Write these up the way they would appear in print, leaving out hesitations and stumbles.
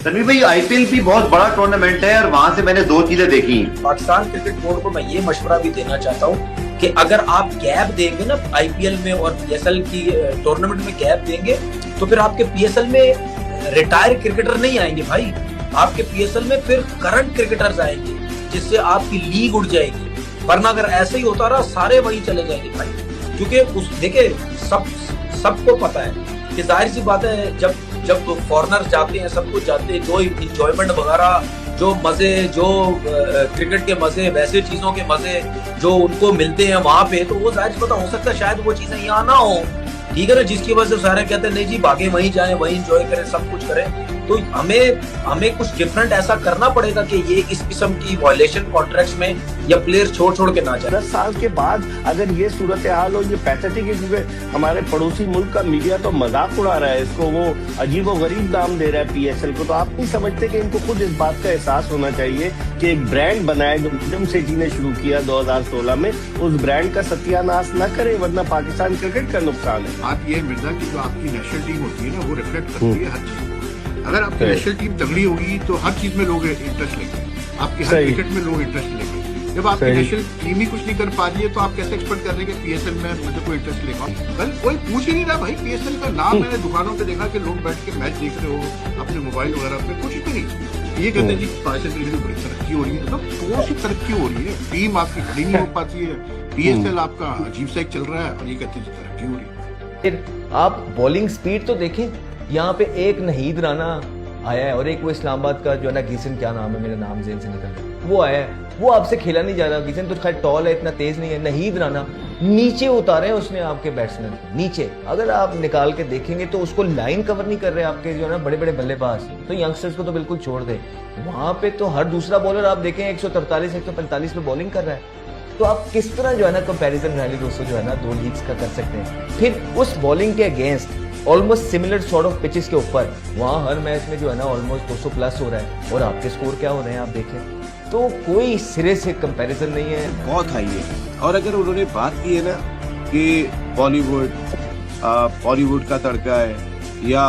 तनवीर भाई, आईपीएल भी बहुत बड़ा टूर्नामेंट है और वहां से मैंने दो चीजें देखी। पाकिस्तान क्रिकेट बोर्ड को मैं ये मशवरा भी देना चाहता हूँ कि अगर आप गैप देंगे ना आईपीएल में और पीएसएल की टूर्नामेंट में गैप देंगे तो फिर आपके पीएसएल में रिटायर क्रिकेटर नहीं आएंगे भाई। आपके पीएसएल में फिर करंट क्रिकेटर्स आएंगे जिससे आपकी लीग उड़ जाएगी। वरना अगर ऐसे ही होता रहा सारे वहीं चले जाएंगे भाई। क्योंकि उस देखे सबको पता है कि जाहिर सी बात है जब फॉरेनर्स जाते हैं, सब कुछ जाते हैं, जो इंजॉयमेंट वगैरह, जो मजे, जो क्रिकेट के मजे, वैसे चीजों के मजे जो उनको मिलते हैं वहां पे, तो वो जाहिर सी पता हो सकता है शायद वो चीजें यहाँ ना हो। ठीक है ना, जिसकी वजह से सारे कहते हैं नहीं जी भागे वहीं जाएं, वहीं एंजॉय करें, सब कुछ करें। तो हमें कुछ डिफरेंट ऐसा करना पड़ेगा कि ये इस किस्म की वायलेशन कॉन्ट्रैक्ट्स में या प्लेयर छोड़ के ना जाए। 10 साल के बाद अगर ये सूरत हाल हो, ये पैथेटिक है, क्योंकि हमारे पड़ोसी मुल्क का मीडिया तो मजाक उड़ा रहा है इसको, वो अजीब व गरीब नाम दे रहा है पीएसएल को। तो आप नहीं समझते कि इनको खुद इस बात का एहसास होना चाहिए कि एक ब्रांड बनाए जो विजम सेठी ने शुरू किया 2016 में, उस ब्रांड का सत्यानाश न करे, वरना पाकिस्तान क्रिकेट का नुकसान है। बात ये मिर्जा की जो आपकी नेशनल टीम होती है ना, वो रिफ्लेक्ट करती है हर चीज। अगर आपकी नेशनल टीम तगड़ी होगी तो हर चीज में लोग इंटरेस्ट लेंगे, आपके हर क्रिकेट में लोग इंटरेस्ट लेंगे। जब आपकी नेशनल टीम ही कुछ नहीं कर पा रही है तो आप कैसे एक्सपेक्ट कर रहे हैं कि पीएसएल में मतलब कोई इंटरेस्ट लेगा? कल कोई पूछ ही नहीं रहा भाई पीएसएल का नाम। मैंने दुकानों पे देखा कि लोग बैठ के मैच देख रहे हो अपने मोबाइल वगैरह पे, कुछ भी नहीं। ये कहते हैं जी पाकिस्तान क्रिकेट में बड़ी तरक्की हो रही है। मतलब कौन सी तरक्की हो रही है? टीम आपकी खड़ी नहीं हो पाती है, पीएसएल आपका अजीब सा एक चल रहा है और ये कहते हैं तरक्की हो रही है। फिर आप बॉलिंग स्पीड तो देखें, यहाँ पे एक नहीद राना आया है और एक वो इस्लामाबाद का जो है ना गीसन, क्या नाम है, मेरा नाम जेन से निकल गया, वो आया है। वो आपसे खेला नहीं जा रहा। गीसन तो खैर टॉल है, इतना तेज नहीं है। नहीद राना नीचे उतारे हैं उसने आपके बैट्समैन नीचे। अगर आप निकाल के देखेंगे तो उसको लाइन कवर नहीं कर रहे आपके जो है ना बड़े बड़े बल्लेबाज। तो यंगस्टर्स को तो बिल्कुल छोड़ दे। वहां पे तो हर दूसरा बॉलर आप देखें 143 145 पे बॉलिंग कर रहा है। तो आप किस तरह जो है ना कंपैरिजन रैली दोस्तों जो है ना दो लीग्स का कर सकते हैं? फिर उस बॉलिंग के against almost similar sort of pitches के ऊपर वहाँ हर मैच में जो है ना ऑलमोस्ट 200 प्लस हो रहा है और आपके स्कोर क्या हो रहे हैं आप देखें। तो कोई सिरे से कंपैरिजन नहीं है, बहुत हाई है। और अगर उन्होंने बात की है ना कि बॉलीवुड का तड़का है या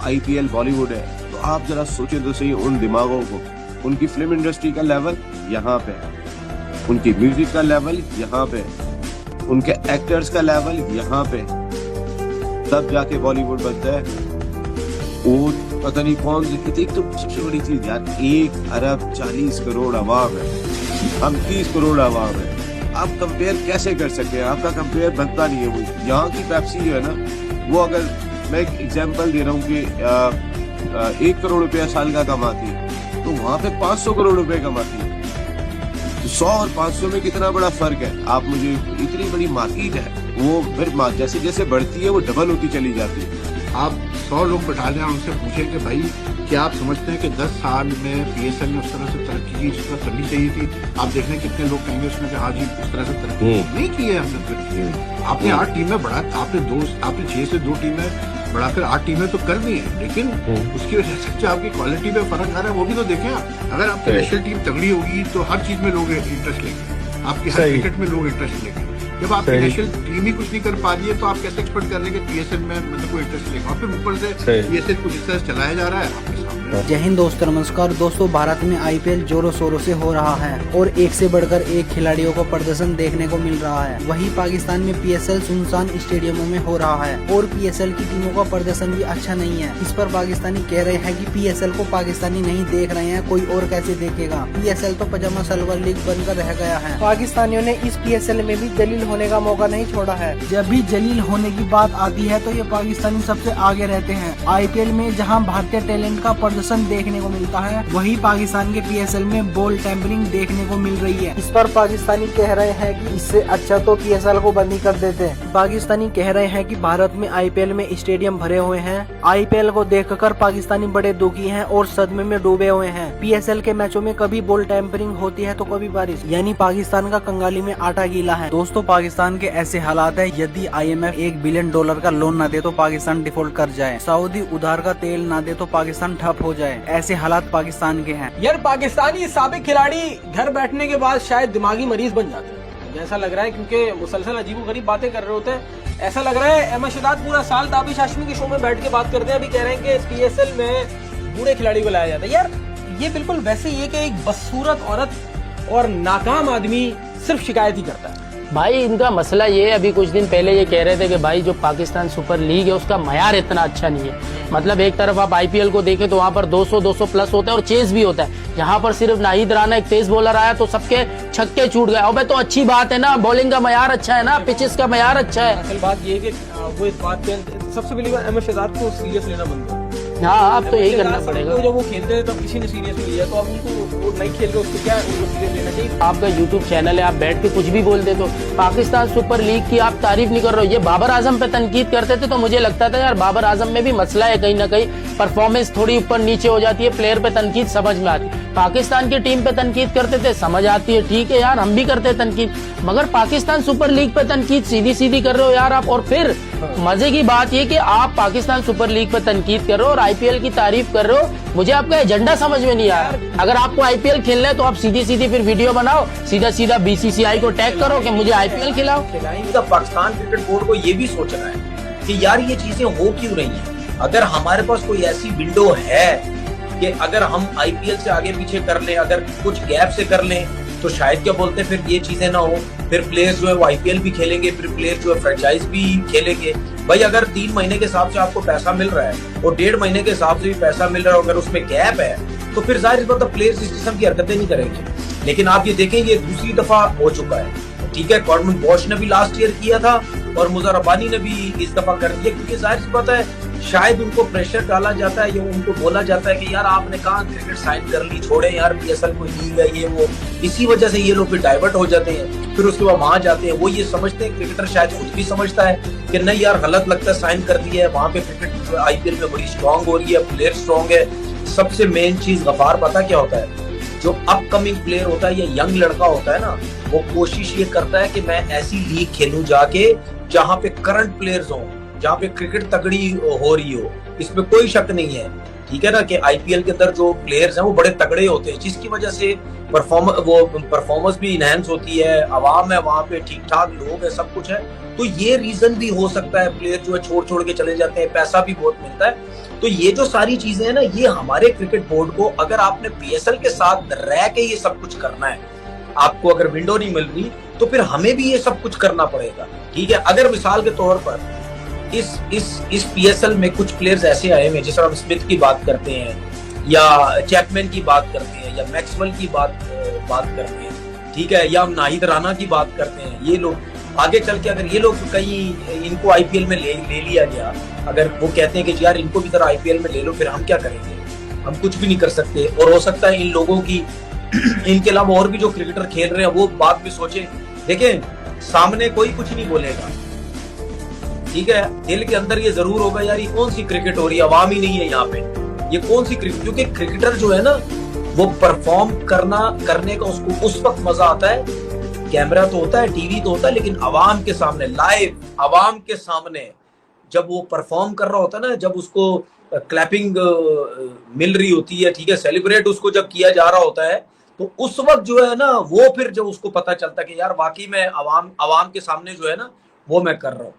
आईपीएल बॉलीवुड है, तो आप जरा सोचें तो सही उन दिमागों को। उनकी फिल्म इंडस्ट्री का लेवल यहाँ पे है, उनकी म्यूजिक का लेवल यहाँ पे, उनके एक्टर्स का लेवल यहाँ पे, तब जाके बॉलीवुड बनता है। वो पता नहीं कौन सी, एक तो सबसे बड़ी चीज यार, 1 अरब 40 करोड़ आवाम है, हम 30 करोड़ आवाम है। आप कंपेयर कैसे कर सकते हैं? आपका कंपेयर बनता नहीं है। वो यहाँ की पेप्सी जो है ना, वो अगर मैं एक एग्जांपल दे रहा हूँ कि 1 करोड़ रुपया साल का कमाती है, तो वहाँ पे 500 करोड़ रुपए कमाती है। 100 और 500 में कितना बड़ा फर्क है? आप मुझे, इतनी बड़ी मार्केट है, वो फिर जैसे जैसे बढ़ती है वो डबल होती चली जाती है। आप 100 लोग बैठा लें, उनसे पूछें कि भाई क्या आप समझते हैं कि 10 साल में पीएसएल ने उस तरह से तरक्की की जिस तरह करनी चाहिए थी? आप देख लें कितने लोग कहेंगे उसमें कि हाँ जी उस तरह से तरक्की नहीं की है हमने। आपने 8 टीमें बढ़ा, आपने 6 से 2 टीमें बढ़ाकर 8 टीमें तो कर दी है, लेकिन उसकी वजह से जो आपकी क्वालिटी में फर्क आ रहा है वो भी तो देखें आप। अगर आपकी नेशनल टीम तगड़ी होगी तो हर चीज में लोग इंटरेस्ट लेंगे, आपकी हर क्रिकेट में लोग इंटरेस्ट लेंगे। जब आपकी नेशनल टीम ही कुछ नहीं कर पा रही है तो आप कैसे एक्सपेक्ट कर रहे हैं कि पीएसएल में मतलब कोई इंटरेस्ट लेगा? और फिर ऊपर से पीएसएल कुछ इस तरह से चलाया जा रहा है आपके सामने। जय हिंद दोस्तों, नमस्कार दोस्तों। भारत में आईपीएल जोरों शोरों से हो रहा है और एक से बढ़कर एक खिलाड़ियों का प्रदर्शन देखने को मिल रहा है। वहीं पाकिस्तान में पीएसएल सुनसान स्टेडियमों में हो रहा है और पीएसएल की टीमों का प्रदर्शन भी अच्छा नहीं है। इस पर पाकिस्तानी कह रहे हैं कि पीएसएल को पाकिस्तानी नहीं देख रहे हैं, कोई और कैसे देखेगा? पीएसएल तो पजामा सलवार लीग बनकर रह गया है। पाकिस्तानियों ने इस पीएसएल में भी जलील होने का मौका नहीं छोड़ा है। जब भी जलील होने की बात आती है तो ये पाकिस्तानी सबसे आगे रहते हैं। आईपीएल में जहां भारतीय टैलेंट का प्रदर्शन देखने को मिलता है, वहीं पाकिस्तान के पीएसएल में बॉल टेम्परिंग देखने को मिल रही है। इस पर पाकिस्तानी कह रहे हैं कि इससे अच्छा तो पीएसएल को बंद ही कर देते। पाकिस्तानी कह रहे हैं कि भारत में आईपीएल में स्टेडियम भरे हुए हैं। आईपीएल को देखकर पाकिस्तानी बड़े दुखी हैं और सदमे में डूबे हुए हैं। पीएसएल के मैचों में कभी बॉल टेम्परिंग होती है तो कभी बारिश, यानी पाकिस्तान का कंगाली में आटा गीला है। दोस्तों पाकिस्तान के ऐसे हालात है, यदि आईएमएफ $1 बिलियन का लोन न दे तो पाकिस्तान डिफॉल्ट कर जाए, सऊदी उधार का तेल न दे तो पाकिस्तान ठप हो जाए। ऐसे हालात पाकिस्तान के हैं। यार पाकिस्तानी साबिक खिलाड़ी घर बैठने के बाद शायद दिमागी मरीज बन जाते हैं, मुझे ऐसा लग रहा है, क्योंकि मुसलसल अजीबोगरीब बातें कर रहे होते हैं। ऐसा लग रहा है अहमद शहजाद पूरा साल ताबिश हाशमी के शो में बैठ के बात करते हैं। अभी कह रहे हैं कि पीएसएल में बूढ़े खिलाड़ी को लाया जाता है। यार ये बिल्कुल वैसे ही है कि एक बदसूरत औरत और नाकाम आदमी सिर्फ शिकायत ही करता है। भाई इनका मसला ये है, अभी कुछ दिन पहले ये कह रहे थे कि भाई जो पाकिस्तान सुपर लीग है उसका मयार इतना अच्छा नहीं है। मतलब एक तरफ आप आईपीएल को देखें तो वहाँ पर 200 प्लस होता है और चेस भी होता है। यहाँ पर सिर्फ नाहिद राना एक तेज बॉलर आया तो सबके छक्के छूट गए। अबे तो अच्छी बात है ना, बॉलिंग का मयार अच्छा है ना, पिचेस का मयार अच्छा है। असल बात ये है कि वो इस बात पे सबसे पहली बात एमएस शहजाद को सीरियस लेना बंद करो। हाँ अब तो यही करना पड़ेगा। जब वो खेलते थे तब किसी ने सीरियस नहीं लिया, तो अब उनको वो नहीं खेल रहे उसको क्या उनको सीरियस लेना चाहिए। आपका यूट्यूब चैनल है, आप बैठ के कुछ भी बोल देते हो। पाकिस्तान सुपर लीग की आप तारीफ नहीं कर रहे हो। ये बाबर आजम पे तनकीद करते थे तो मुझे लगता था यार बाबर आजम में भी मसला है, कहीं ना कहीं परफॉर्मेंस थोड़ी ऊपर नीचे हो जाती है, प्लेयर पे तनकीद समझ में आती है। पाकिस्तान की टीम पे तनकीद करते थे, समझ आती है, ठीक है यार हम भी करते हैं तनकीद, मगर पाकिस्तान सुपर लीग पे तनकीद सीधी सीधी कर रहे हो यार आप। और फिर मजे की बात ये कि आप पाकिस्तान सुपर लीग पे तनकीद कर रहे हो और आईपीएल की तारीफ कर रहे हो। मुझे आपका एजेंडा समझ में नहीं आया। अगर आपको आईपीएल खेलना है तो आप सीधी सीधी फिर वीडियो बनाओ, सीधा सीधा बीसीसीआई को टैग करो कि मुझे आईपीएल खिलाओ। पाकिस्तान क्रिकेट बोर्ड को ये भी सोचना है कि यार ये चीजें हो क्यों रही हैं। अगर हमारे पास कोई ऐसी विंडो है कि अगर हम आईपीएल से आगे पीछे कर लें, अगर कुछ गैप से कर लें, तो शायद क्या बोलते हैं फिर ये चीजें ना हो, फिर प्लेयर्स जो है वो आईपीएल भी खेलेंगे, फिर प्लेयर जो है फ्रेंचाइज भी खेलेंगे। भाई अगर 3 महीने के हिसाब से आपको पैसा मिल रहा है और 1.5 महीने के हिसाब से भी पैसा मिल रहा है, अगर उसमें गैप है तो फिर जाहिर बात है प्लेयर्स इस किस्म की हरकतें नहीं करेंगे। लेकिन आप ये देखेंगे दूसरी दफा हो चुका है, ठीक है। गवर्नमेंट बॉश ने भी लास्ट ईयर किया था और मुजर रब्बानी ने भी इस दफा कर दिया, क्योंकि जाहिर सी बात है शायद उनको प्रेशर डाला जाता है या उनको बोला जाता है कि यार आपने कहा क्रिकेट साइन कर ली, छोड़े यार पीएसएल कोई लीग है ये वो। इसी वजह से ये लोग फिर डाइवर्ट हो जाते हैं, फिर उसके बाद वहां जाते हैं। वो ये समझते हैं, क्रिकेटर शायद खुद भी समझता है कि नहीं यार गलत लगता है, साइन कर दिया है। वहां पे क्रिकेट आईपीएल में बड़ी स्ट्रांग हो रही है, प्लेयर स्ट्रांग है। सबसे मेन चीज गफार पता क्या होता है, जो अपकमिंग प्लेयर होता है या यंग लड़का होता है ना, वो कोशिश ये करता है कि मैं ऐसी लीग खेलूं जाके जहां पे करंट प्लेयर्स हो, जहां पे क्रिकेट तगड़ी हो रही हो। इसमें कोई शक नहीं है, ठीक है ना, कि आईपीएल के अंदर जो प्लेयर्स हैं वो बड़े तगड़े होते हैं, जिसकी वजह से परफॉर्मेंस भी इनहेंस होती है, आवाम है वहां पे, ठीक ठाक लोग है, सब कुछ है। तो ये रीजन भी हो सकता है, प्लेयर जो है छोड़ के चले जाते हैं, पैसा भी बहुत मिलता है। तो ये जो सारी चीजें हैं ना, ये हमारे क्रिकेट बोर्ड को, अगर आपने पीएसएल के साथ रह के ये सब कुछ करना है, आपको अगर विंडो नहीं मिल रही तो फिर हमें भी ये सब कुछ करना पड़ेगा, ठीक है। अगर मिसाल के तौर पर इस पीएसएल में कुछ प्लेयर्स ऐसे आए हैं, जैसे हम स्मिथ की बात करते हैं या चैपमैन की बात करते हैं या मैक्सवेल की बात करते हैं, ठीक है, या हम नाहिद राना की बात करते हैं। ये लोग आगे चल के अगर ये लोग कहीं इनको आईपीएल में ले लिया गया, अगर वो कहते हैं कि यार इनको भी तरह आईपीएल में ले लो, फिर हम क्या करेंगे? हम कुछ भी नहीं कर सकते। और हो सकता है इन लोगों की, इनके अलावा और भी जो क्रिकेटर खेल रहे हैं वो बात भी सोचे। देखें, सामने कोई कुछ नहीं बोलेगा, ठीक है, दिल के अंदर ये जरूर होगा यार ये कौन सी क्रिकेट हो रही है, आवाम ही नहीं है यहाँ पे, ये कौन सी क्रिकेट। क्योंकि क्रिकेटर जो है ना, वो परफॉर्म करने का उसको उस वक्त मजा आता है, कैमरा तो होता है, टीवी तो होता है, लेकिन आवाम के सामने, लाइव आवाम के सामने जब वो परफॉर्म कर रहा होता है ना, जब उसको क्लैपिंग मिल रही होती है, ठीक है, सेलिब्रेट उसको जब किया जा रहा होता है, तो उस वक्त जो है ना, वो फिर जब उसको पता चलता है कि यार वाकई में आवाम के सामने जो है ना वो मैं कर रहा हूँ।